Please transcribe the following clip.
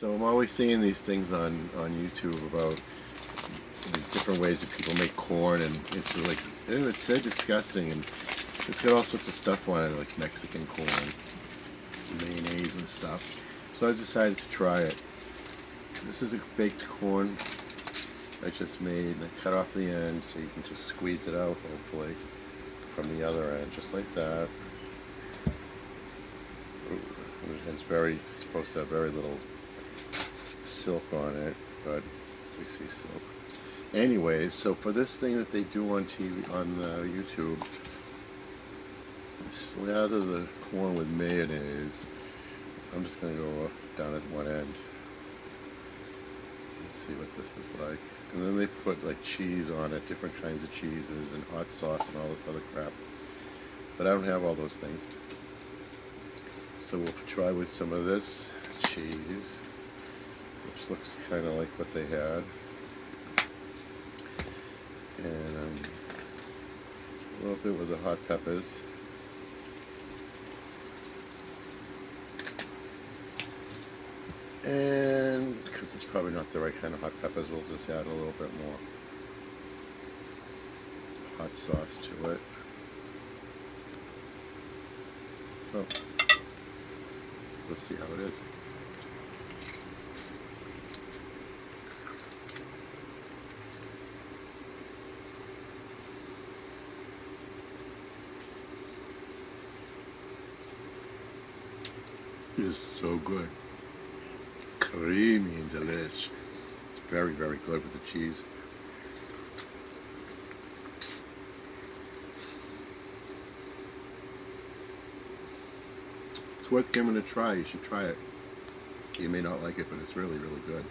So I'm always seeing these things on YouTube about these different ways that people make corn, and it's like, ew, it's so disgusting, and it's got all sorts of stuff on it, like Mexican corn, mayonnaise and stuff. So I decided to try it. This is a baked corn I just made, and I cut off the end so you can just squeeze it out, hopefully, from the other end, just like that. Ooh, it's supposed to have very little silk on it, but we see silk. Anyways, so for this thing that they do on TV, on YouTube, slather the corn with mayonnaise. I'm just going to go down at one end. Let's see what this is like. And then they put like cheese on it, different kinds of cheeses and hot sauce and all this other crap. But I don't have all those things. So we'll try with some of this cheese, which looks kind of like what they had. And a little bit with the hot peppers. And because it's probably not the right kind of hot peppers, we'll just add a little bit more hot sauce to it. So let's see how it is. It is so good. Creamy and delicious. It's very, very good with the cheese. It's worth giving it a try. You should try it. You may not like it, but it's really, really good.